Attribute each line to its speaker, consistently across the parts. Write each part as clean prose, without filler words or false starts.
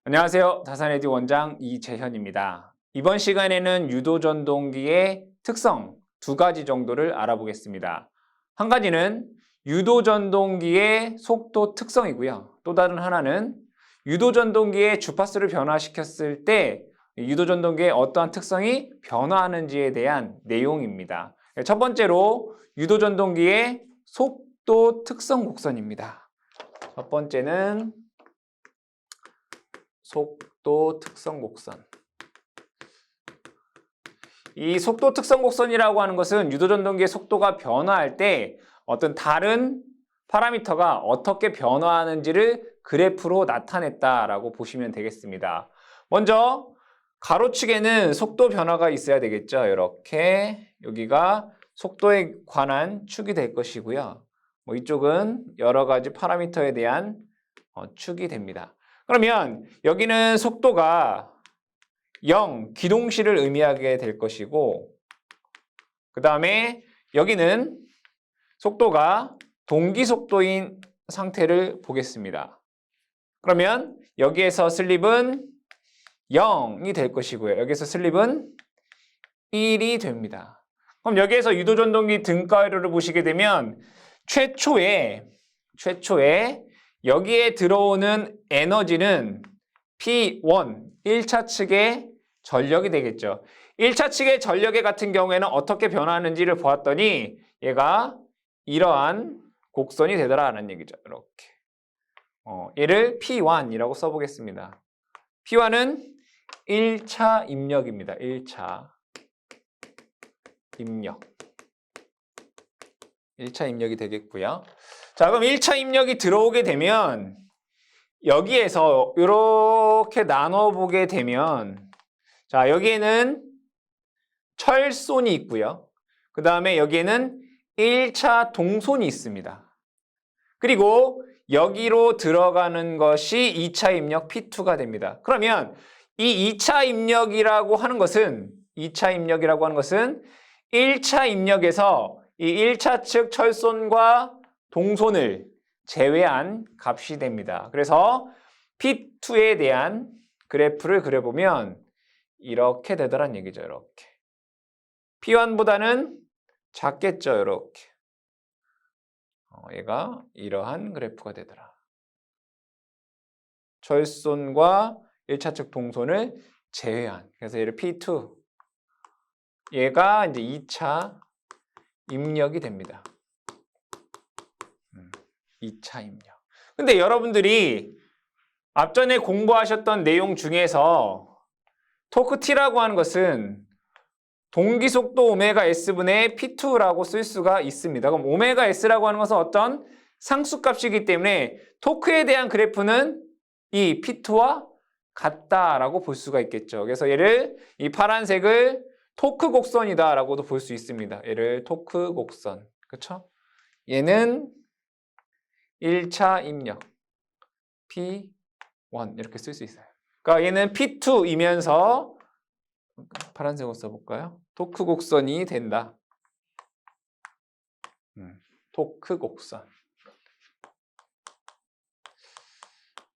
Speaker 1: 안녕하세요. 다산에듀 원장 이재현입니다. 이번 시간에는 유도전동기의 특성 두 가지 정도를 알아보겠습니다. 한 가지는 유도전동기의 속도 특성이고요. 또 다른 하나는 유도전동기의 주파수를 변화시켰을 때 유도전동기의 어떠한 특성이 변화하는지에 대한 내용입니다. 첫 번째로 유도전동기의 속도 특성 곡선입니다. 첫 번째는 속도 특성 곡선. 이 속도 특성 곡선이라고 하는 것은 유도전동기의 속도가 변화할 때 어떤 다른 파라미터가 어떻게 변화하는지를 그래프로 나타냈다라고 보시면 되겠습니다. 먼저 가로축에는 속도 변화가 있어야 되겠죠. 이렇게 여기가 속도에 관한 축이 될 것이고요. 이쪽은 여러 가지 파라미터에 대한 축이 됩니다. 그러면 여기는 속도가 0, 기동시를 의미하게 될 것이고 그 다음에 여기는 속도가 동기속도인 상태를 보겠습니다. 그러면 여기에서 슬립은 0이 될 것이고요. 여기서 슬립은 1이 됩니다. 그럼 여기에서 유도전동기 등가이로를 보시게 되면 최초에 여기에 들어오는 에너지는 P1, 1차 측의 전력이 되겠죠. 1차 측의 전력의 같은 경우에는 어떻게 변화하는지를 보았더니 얘가 이러한 곡선이 되더라라는 얘기죠. 이렇게. 얘를 P1이라고 써보겠습니다. P1은 1차 입력입니다. 1차 입력. 1차 입력이 되겠고요. 자, 그럼 1차 입력이 들어오게 되면 여기에서 이렇게 나눠보게 되면 자, 여기에는 철손이 있고요. 그 다음에 여기에는 1차 동손이 있습니다. 그리고 여기로 들어가는 것이 2차 입력 P2가 됩니다. 그러면 이 2차 입력이라고 하는 것은 1차 입력에서 이 1차 측 철손과 동손을 제외한 값이 됩니다. 그래서 P2에 대한 그래프를 그려보면 이렇게 되더란 얘기죠. 이렇게. P1보다는 작겠죠. 이렇게. 얘가 이러한 그래프가 되더라. 철손과 1차 측 동손을 제외한. 그래서 얘를 P2. 얘가 이제 2차 입력이 됩니다. 2차 입력. 근데 여러분들이 앞전에 공부하셨던 내용 중에서 토크 T라고 하는 것은 동기속도 오메가 S분의 P2라고 쓸 수가 있습니다. 그럼 오메가 S라고 하는 것은 어떤 상수값이기 때문에 토크에 대한 그래프는 이 P2와 같다라고 볼 수가 있겠죠. 그래서 얘를 이 파란색을 토크 곡선이다라고도 볼 수 있습니다. 얘를 토크 곡선. 그렇죠? 얘는 1차 입력 P1 이렇게 쓸 수 있어요. 그러니까 얘는 P2이면서 파란색으로 써볼까요? 토크 곡선이 된다. 토크 곡선.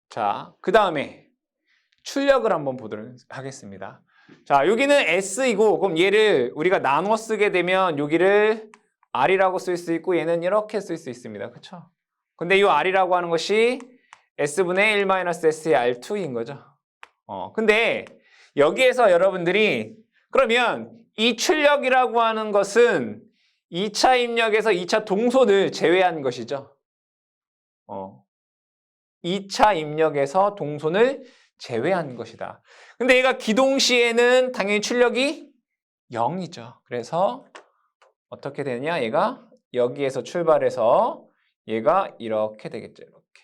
Speaker 1: 자, 그 다음에 출력을 한번 보도록 하겠습니다. 자, 여기는 S이고 그럼 얘를 우리가 나눠 쓰게 되면 여기를 R이라고 쓸 수 있고 얘는 이렇게 쓸 수 있습니다. 그렇죠? 근데 이 R이라고 하는 것이 S분의 1-S의 R2인 거죠. 근데 여기에서 여러분들이 그러면 이 출력이라고 하는 것은 2차 입력에서 2차 동손을 제외한 것이죠. 2차 입력에서 동손을 제외한 것이다. 근데 얘가 기동 시에는 당연히 출력이 0이죠. 그래서 어떻게 되느냐? 얘가 여기에서 출발해서 얘가 이렇게 되겠죠. 이렇게.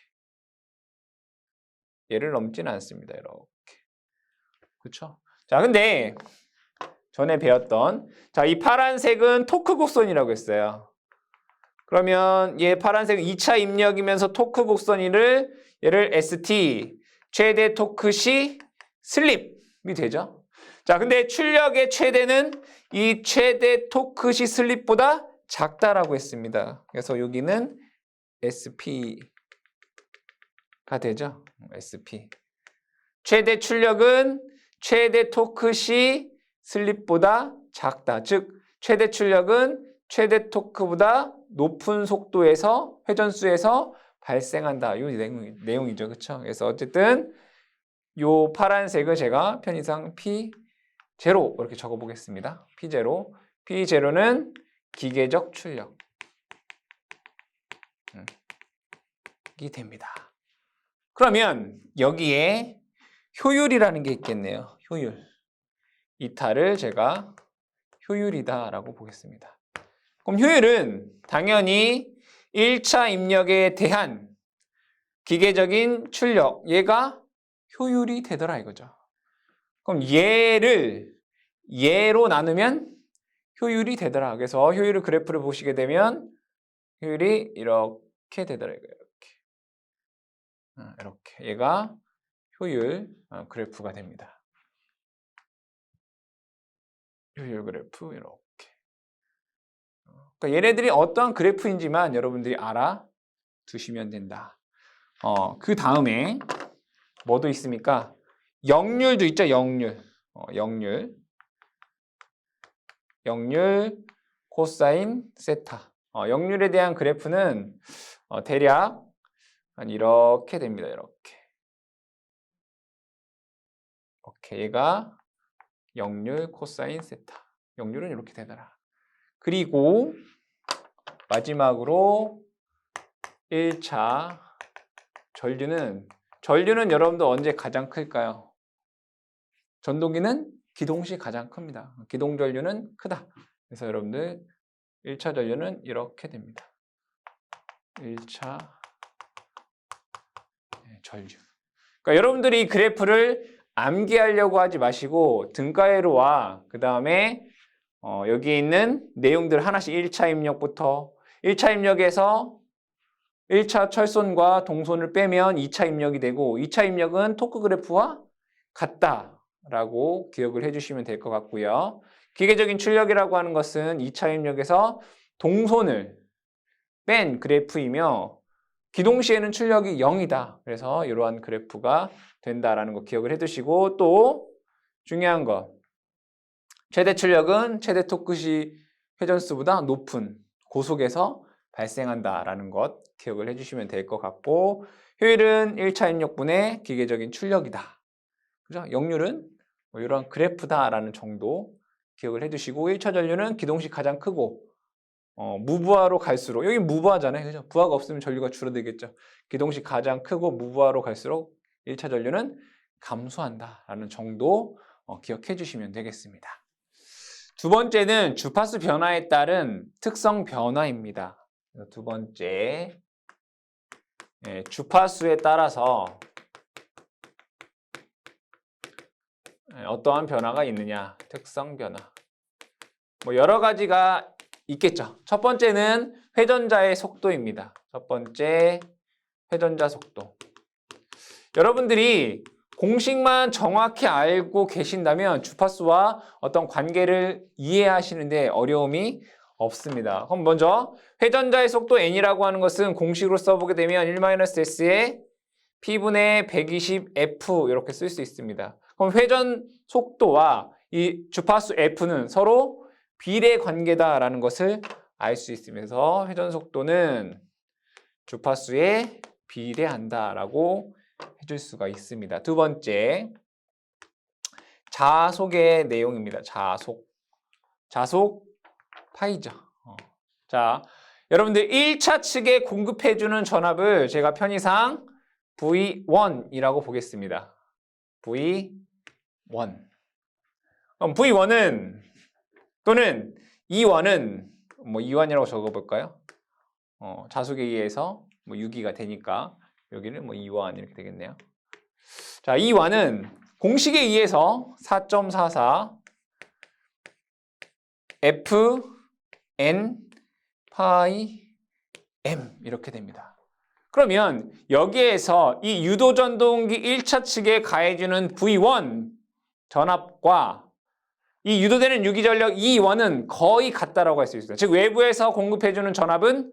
Speaker 1: 얘를 넘지는 않습니다. 이렇게. 그렇죠? 자, 근데 전에 배웠던 이 파란색은 토크 곡선이라고 했어요. 그러면 얘 파란색은 2차 입력이면서 토크 곡선이를 얘를 ST 최대 토크 시 슬립이 되죠. 자, 근데 출력의 최대는 이 최대 토크 시 슬립보다 작다라고 했습니다. 그래서 여기는 SP가 되죠. SP. 최대 출력은 최대 토크 시 슬립보다 작다. 즉 최대 출력은 최대 토크보다 높은 속도에서 회전수에서 발생한다. 이 내용이죠. 그렇죠? 그래서 어쨌든 요 파란색을 제가 편의상 P0 이렇게 적어 보겠습니다. P0. P0는 기계적 출력이 됩니다. 그러면 여기에 효율이라는 게 있겠네요. 효율. 이탈을 제가 효율이다라고 보겠습니다. 그럼 효율은 당연히 1차 입력에 대한 기계적인 출력, 얘가 효율이 되더라 이거죠. 그럼 얘로 나누면 효율이 되더라. 그래서 효율 그래프를 보시게 되면 효율이 이렇게 되더라 이거예요. 이렇게 얘가 효율 그래프가 됩니다. 효율 그래프 이렇게. 그러니까 얘네들이 어떠한 그래프인지만 여러분들이 알아두시면 된다. 그 다음에 뭐도 있습니까? 역률도 있죠. 역률. 역률 코사인 세타. 역률에 대한 그래프는 대략 이렇게 됩니다. 이렇게 얘가 역률 코사인 세타. 역률은 이렇게 되더라. 그리고 마지막으로 1차 전류는 여러분들 언제 가장 클까요? 전동기는 기동시 가장 큽니다. 기동 전류는 크다. 그래서 여러분들 1차 전류는 이렇게 됩니다. 1차 전류. 그러니까 여러분들이 이 그래프를 암기하려고 하지 마시고 등가회로와 그 다음에 여기 있는 내용들 하나씩 1차 입력부터 1차 입력에서 1차 철손과 동손을 빼면 2차 입력이 되고 2차 입력은 토크 그래프와 같다라고 기억을 해주시면 될 것 같고요. 기계적인 출력이라고 하는 것은 2차 입력에서 동손을 뺀 그래프이며 기동 시에는 출력이 0이다. 그래서 이러한 그래프가 된다라는 거 기억을 해두시고 또 중요한 것 최대 출력은 최대 토크 시 회전수보다 높은 고속에서 발생한다라는 것 기억을 해주시면 될 것 같고 효율은 1차 입력분의 기계적인 출력이다. 그죠? 역률은 이런 그래프다라는 정도 기억을 해두시고 1차 전류는 기동시 가장 크고 무부하로 갈수록 여기 무부하잖아요. 그죠? 부하가 없으면 전류가 줄어들겠죠. 기동시 가장 크고 무부하로 갈수록 1차 전류는 감소한다라는 정도 기억해 주시면 되겠습니다. 두 번째는 주파수 변화에 따른 특성 변화입니다. 두 번째, 주파수에 따라서 어떠한 변화가 있느냐, 특성 변화. 뭐 여러 가지가 있겠죠. 첫 번째는 회전자의 속도입니다. 첫 번째, 회전자 속도. 여러분들이 공식만 정확히 알고 계신다면 주파수와 어떤 관계를 이해하시는데 어려움이 없습니다. 그럼 먼저 회전자의 속도 n이라고 하는 것은 공식으로 써보게 되면 1-s에 p분의 120f 이렇게 쓸 수 있습니다. 그럼 회전 속도와 이 주파수 f는 서로 비례 관계다라는 것을 알 수 있으면서 회전 속도는 주파수에 비례한다라고 해줄 수가 있습니다. 두 번째, 자속의 내용입니다. 자속 파이죠. 자, 여러분들 1차 측에 공급해주는 전압을 제가 편의상 V1이라고 보겠습니다. V1. 그럼 V1은 또는 E1은 뭐 E1이라고 적어볼까요? 자속에 의해서 뭐 6기가 되니까 여기는 뭐 E1 이렇게 되겠네요. 자, E1은 공식에 의해서 4.44 F N 파이 M 이렇게 됩니다. 그러면 여기에서 이 유도전동기 1차 측에 가해주는 V1 전압과 이 유도되는 유기전력 E1은 거의 같다라고 할 수 있습니다. 즉 외부에서 공급해주는 전압은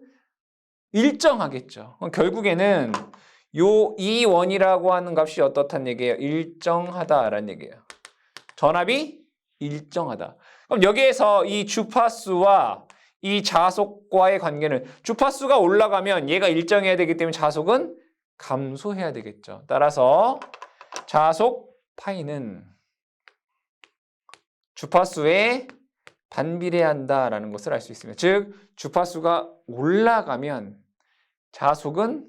Speaker 1: 일정하겠죠. 그럼 결국에는 요 E1이라고 하는 값이 어떻다는 얘기예요? 일정하다라는 얘기예요. 전압이 일정하다. 그럼 여기에서 이 주파수와 이 자속과의 관계는 주파수가 올라가면 얘가 일정해야 되기 때문에 자속은 감소해야 되겠죠. 따라서 자속 파이는 주파수에 반비례한다라는 것을 알 수 있습니다. 즉 주파수가 올라가면 자속은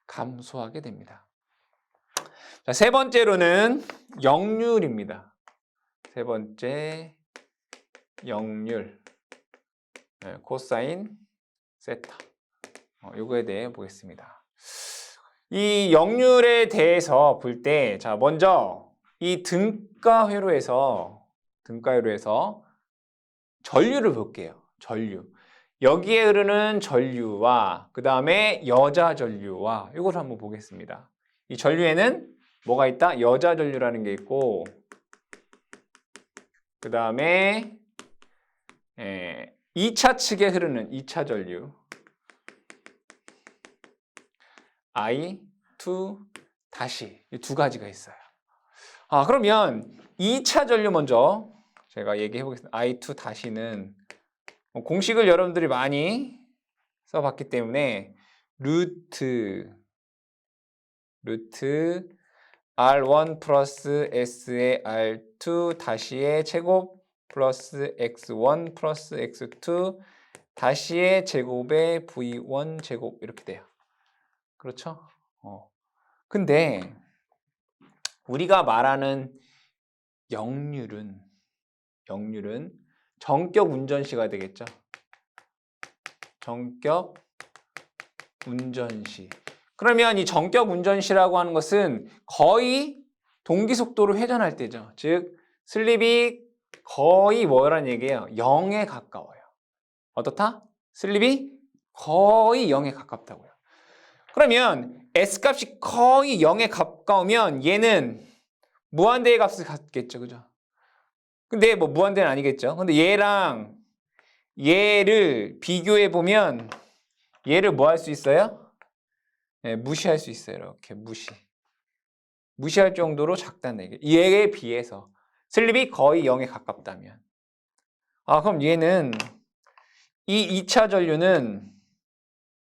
Speaker 1: 감소하게 됩니다. 자, 세 번째로는 역률입니다. 세 번째 역률. 네, 코사인 세타. 요거에 대해 보겠습니다. 이 역률에 대해서 볼 때, 자, 먼저 이 등가회로에서 전류를 볼게요. 전류. 여기에 흐르는 전류와 그 다음에 여자 전류와 이걸 한번 보겠습니다. 이 전류에는 뭐가 있다? 여자 전류라는 게 있고 그 다음에 2차 측에 흐르는 2차 전류 I2 다시 이 두 가지가 있어요. 그러면 2차 전류 먼저 제가 얘기해 보겠습니다. I2 다시는 공식을 여러분들이 많이 써봤기 때문에 루트 R1 플러스 S의 R2 다시의 제곱 플러스 X1 플러스 X2 다시의 제곱의 V1 제곱 이렇게 돼요. 그렇죠? 근데 우리가 말하는 역률은 전격 운전시가 되겠죠. 전격 운전시. 그러면 이 전격 운전시라고 하는 것은 거의 동기속도로 회전할 때죠. 즉 슬립이 거의 뭐라는 얘기예요? 0에 가까워요. 어떻다? 슬립이 거의 0에 가깝다고요. 그러면 S값이 거의 0에 가까우면 얘는 무한대의 값을 갖겠죠. 그죠? 근데 뭐 무한대는 아니겠죠. 근데 얘랑 얘를 비교해 보면 얘를 뭐 할 수 있어요? 네, 무시할 수 있어요. 이렇게 무시할 정도로 작다는 얘기. 얘에 비해서 슬립이 거의 0에 가깝다면. 그럼 얘는 이 2차 전류는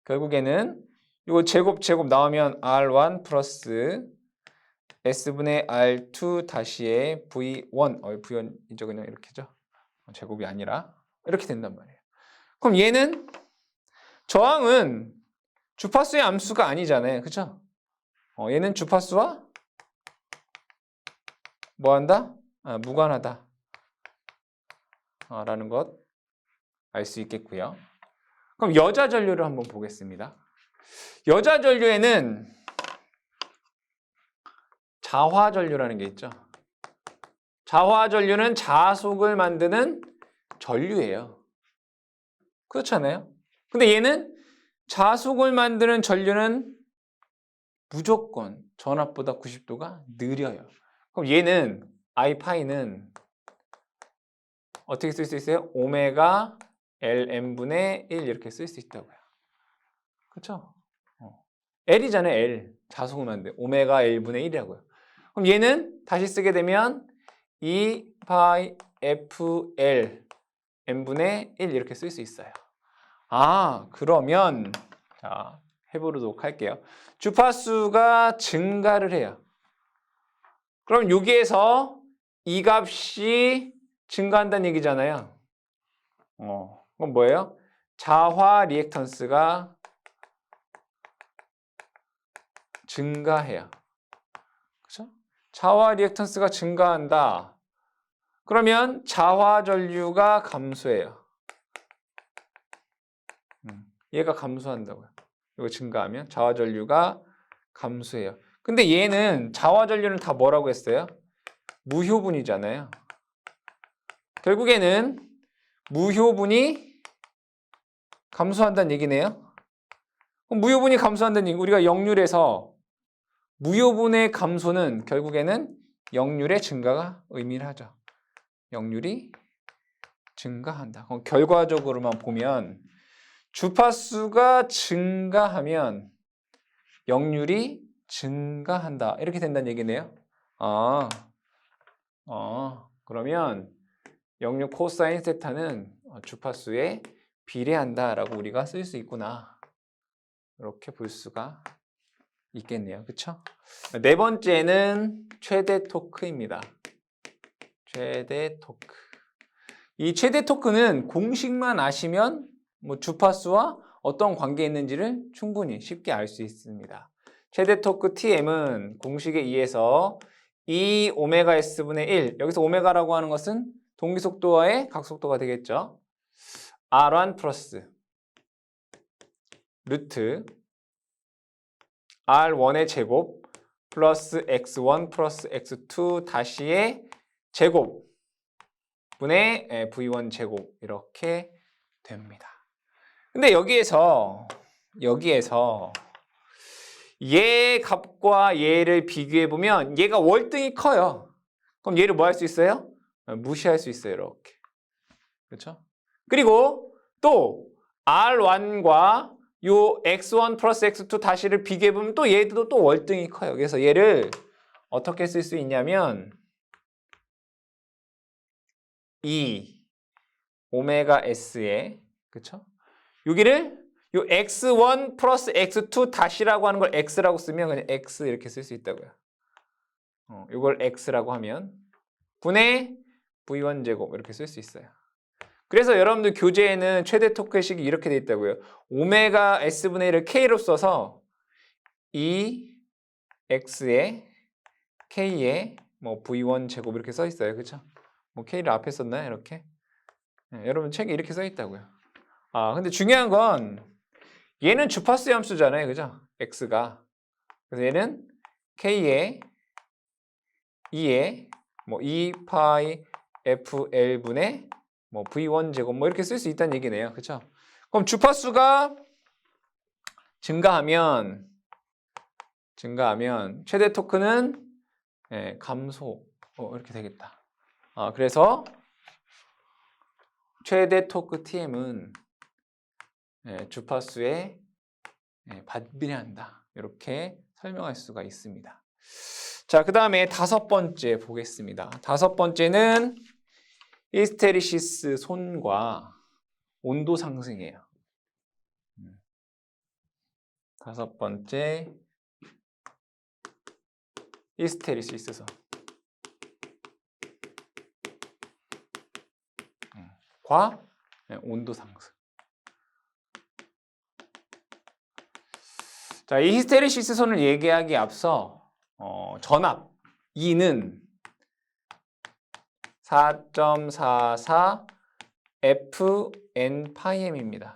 Speaker 1: 결국에는 이거 제곱 나오면 R1 플러스 S분의 R2 다시의 V1 V1 이제 그냥 이렇게죠. 제곱이 아니라 이렇게 된단 말이에요. 그럼 얘는 저항은 주파수의 암수가 아니잖아요. 그죠? 얘는 주파수와 뭐한다? 무관하다 라는 것 알 수 있겠고요. 그럼 여자 전류를 한번 보겠습니다. 여자 전류에는 자화 전류라는 게 있죠. 자화 전류는 자속을 만드는 전류예요. 그렇잖아요. 근데 얘는 자속을 만드는 전류는 무조건 전압보다 90도가 느려요. 그럼 얘는 I파이는 어떻게 쓸 수 있어요? 오메가 Lm분의 1 이렇게 쓸 수 있다고요. 그렇죠? L이잖아요. L. 자속을 만드는 오메가 L분의 1이라고요. 그럼 얘는 다시 쓰게 되면 2파이 FL M분의 1 이렇게 쓸 수 있어요. 그러면 자, 해보도록 할게요. 주파수가 증가를 해요. 그럼 여기에서 이 값이 증가한다는 얘기잖아요. 그럼 뭐예요? 자화 리액턴스가 증가해요. 그렇죠? 자화 리액턴스가 증가한다. 그러면 자화 전류가 감소해요. 얘가 감소한다고요. 이거 증가하면 자화 전류가 감소해요. 근데 얘는 자화 전류는 다 뭐라고 했어요? 무효분이잖아요. 결국에는 무효분이 감소한다는 얘기네요. 그럼 무효분이 감소한다는 얘기. 우리가 역률에서 무효분의 감소는 결국에는 역률의 증가가 의미를 하죠. 역률이 증가한다. 그럼 결과적으로만 보면 주파수가 증가하면 역률이 증가한다. 이렇게 된다는 얘기네요. 그러면 역류 코사인 세타는 주파수에 비례한다라고 우리가 쓸 수 있구나. 이렇게 볼 수가 있겠네요. 그쵸? 네 번째는 최대 토크입니다. 최대 토크. 이 최대 토크는 공식만 아시면 뭐 주파수와 어떤 관계에 있는지를 충분히 쉽게 알 수 있습니다. 최대 토크 Tm은 공식에 의해서 2 오메가 S분의 1, 여기서 오메가라고 하는 것은 동기속도와의 각속도가 되겠죠. R1 플러스 루트 R1의 제곱 플러스 X1 플러스 X2 다시의 제곱 분의 V1 제곱 이렇게 됩니다. 근데 여기에서 얘 값과 얘를 비교해 보면 얘가 월등히 커요. 그럼 얘를 뭐 할 수 있어요? 무시할 수 있어요. 이렇게. 그렇죠? 그리고 또 R1과 요 X1 플러스 X2 다시를 비교해 보면 또 얘도 또 월등히 커요. 그래서 얘를 어떻게 쓸 수 있냐면 2 오메가 S에 그쵸? 여기를 요 X1 플러스 X2 다시라고 하는 걸 X라고 쓰면 그냥 X 이렇게 쓸 수 있다고요. 이걸 X라고 하면 분의 V1 제곱 이렇게 쓸 수 있어요. 그래서 여러분들 교재에는 최대 토크의 식이 이렇게 돼 있다고요. 오메가 S분의 1을 K로 써서 2X에 K에 뭐 V1 제곱 이렇게 써 있어요. 그쵸? 뭐 K를 앞에 썼나요? 이렇게? 네, 여러분 책에 이렇게 써 있다고요. 근데 중요한 건 얘는 주파수의 함수잖아요. 그죠? X가. 그래서 얘는 K에 2에 뭐 2파이 FL분의 뭐 V1 제곱 뭐 이렇게 쓸 수 있다는 얘기네요. 그렇죠? 그럼 주파수가 증가하면 최대 토크는 감소 이렇게 되겠다. 그래서 최대 토크 Tm은 주파수에 반비례한다. 이렇게 설명할 수가 있습니다. 자, 그 다음에 다섯 번째 보겠습니다. 다섯 번째는 히스테리시스 손과 온도 상승이에요. 다섯 번째 히스테리시스 손과 온도 상승. 자, 이 히스테리시스 손을 얘기하기에 앞서 전압 E는 4.44 FN 파이엠입니다.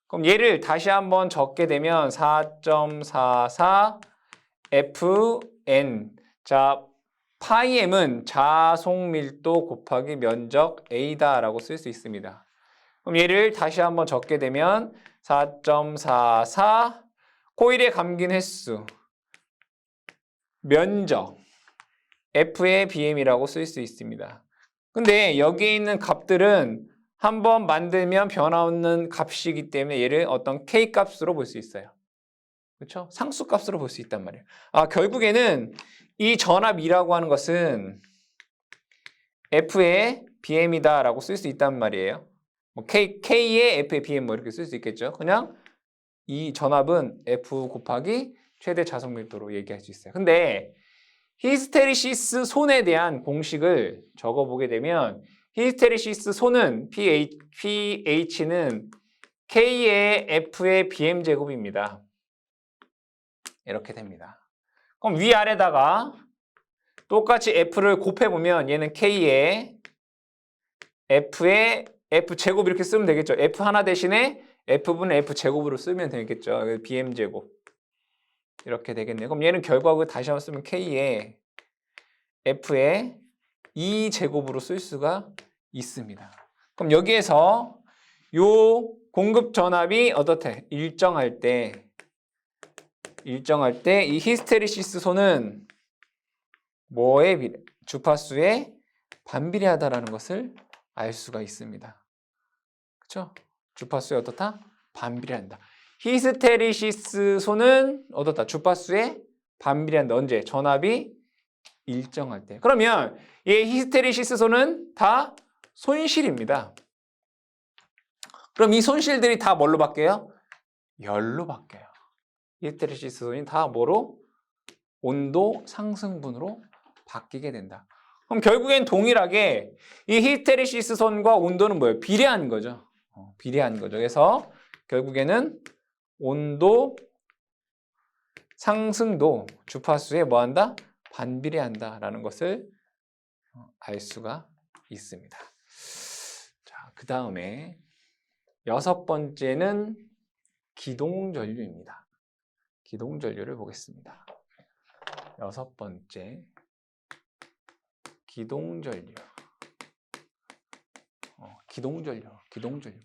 Speaker 1: 그럼 얘를 다시 한번 적게 되면 4.44 FN. 자, 파이엠은 자속 밀도 곱하기 면적 A다라고 쓸 수 있습니다. 그럼 얘를 다시 한번 적게 되면 4.44 코일에 감긴 횟수 면적 F의 BM이라고 쓸 수 있습니다. 근데 여기에 있는 값들은 한번 만들면 변화없는 값이기 때문에 얘를 어떤 K 값으로 볼 수 있어요. 그렇죠? 상수 값으로 볼 수 있단 말이에요. 결국에는 이 전압이라고 하는 것은 F의 BM이다라고 쓸 수 있단 말이에요. 뭐 K의 F의 BM 뭐 이렇게 쓸 수 있겠죠. 그냥 이 전압은 F 곱하기 최대 자속 밀도로 얘기할 수 있어요. 근데 히스테리시스 손에 대한 공식을 적어보게 되면 히스테리시스 손은 PH는 K의 F의 BM 제곱입니다. 이렇게 됩니다. 그럼 위아래다가 똑같이 F를 곱해보면 얘는 K의 F의 F 제곱 이렇게 쓰면 되겠죠. F 하나 대신에 F분의 F 제곱으로 쓰면 되겠죠. BM 제곱. 이렇게 되겠네요. 그럼 얘는 결과를 다시 한번 쓰면 K의 F의 2제곱으로 쓸 수가 있습니다. 그럼 여기에서 요 공급 전압이 어떻대? 일정할 때 이 히스테리시스 손은 뭐에 비례? 주파수에 반비례하다라는 것을 알 수가 있습니다. 그렇죠? 주파수에 어떻다? 반비례한다. 히스테리시스소는 어떻다? 주파수에 반비례한다. 언제? 전압이 일정할 때. 그러면 이 히스테리시스소는 다 손실입니다. 그럼 이 손실들이 다 뭘로 바뀌어요? 열로 바뀌어요. 히스테리시스소는 다 뭐로? 온도 상승분으로 바뀌게 된다. 그럼 결국엔 동일하게 이 히스테리시스선과 온도는 뭐예요? 비례한 거죠. 비례한 거죠. 그래서 결국에는 온도 상승도 주파수에 뭐한다? 반비례한다라는 것을 알 수가 있습니다. 자, 그 다음에 6번째는 기동전류입니다. 기동전류를 보겠습니다. 6번째 기동전류.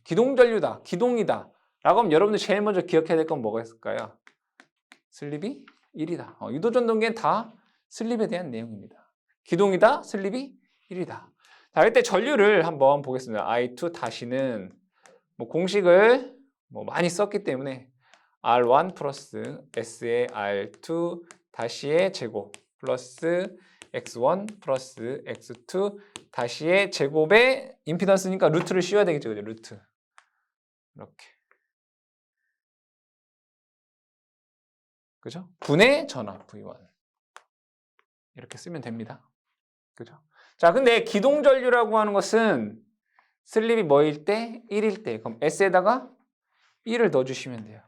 Speaker 1: 기동전류다. 기동이다. 라고 하면 여러분들 제일 먼저 기억해야 될 건 뭐가 있을까요? 슬립이 1이다. 유도전동기는 다 슬립에 대한 내용입니다. 기동이다. 슬립이 1이다. 자, 이때 전류를 한번 보겠습니다. I2 다시는 뭐 공식을 뭐 많이 썼기 때문에 R1 플러스 S의 R2 다시의 제곱 플러스 X1 플러스 X2 다시의 제곱의 임피던스니까 루트를 씌워야 되겠죠. 그죠? 루트. 이렇게. 그죠? 분의 전압 V1. 이렇게 쓰면 됩니다. 그죠? 자, 근데 기동전류라고 하는 것은 슬립이 뭐일 때? 1일 때. 그럼 S에다가 1을 넣어주시면 돼요.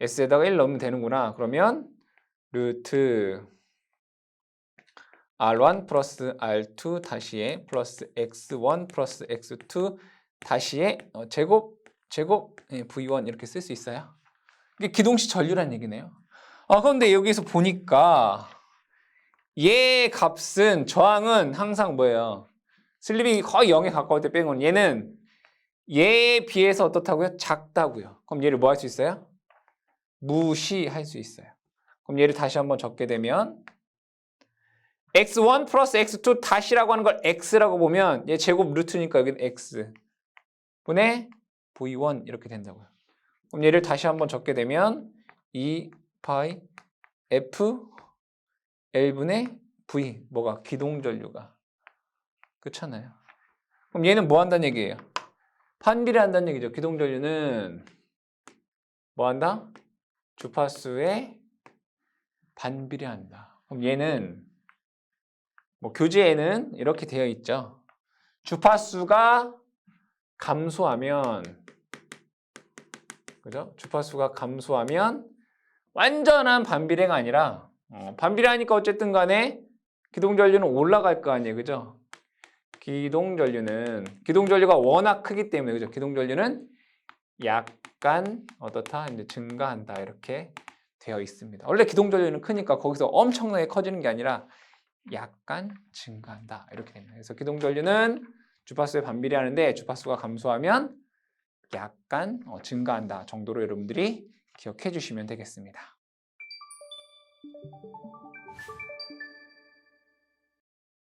Speaker 1: S에다가 1 넣으면 되는구나. 그러면 루트 R1 플러스 R2 다시에 플러스 X1 플러스 X2 다시에 제곱 V1 이렇게 쓸 수 있어요. 이게 기동시 전류란 얘기네요. 그런데 여기서 보니까 얘 값은 저항은 항상 뭐예요? 슬립이 거의 0에 가까울 때 빼고는 얘는 얘에 비해서 어떻다고요? 작다고요. 그럼 얘를 뭐 할 수 있어요? 무시할 수 있어요. 그럼 얘를 다시 한번 적게 되면 x1 플러스 x2 다시라고 하는 걸 x라고 보면 얘 제곱 루트니까 여기는 x 분의 v1 이렇게 된다고요. 그럼 얘를 다시 한번 적게 되면 2 파이 f L분의 v 뭐가 기동전류가 그렇잖아요. 그럼 얘는 뭐 한다는 얘기예요? 반비례한다는 얘기죠. 기동전류는 뭐 한다? 주파수에 반비례한다. 그럼 얘는 뭐 교재에는 이렇게 되어 있죠. 주파수가 감소하면 그죠? 주파수가 감소하면 완전한 반비례가 아니라 반비례하니까 어쨌든 간에 기동전류는 올라갈 거 아니에요. 그죠? 기동전류가 워낙 크기 때문에 그죠? 기동전류는 약간 어떻다? 이제 증가한다. 이렇게 되어 있습니다. 원래 기동전류는 크니까 거기서 엄청나게 커지는 게 아니라 약간 증가한다. 이렇게 됩니다. 그래서 기동전류는 주파수에 반비례하는데 주파수가 감소하면 약간 증가한다 정도로 여러분들이 기억해 주시면 되겠습니다.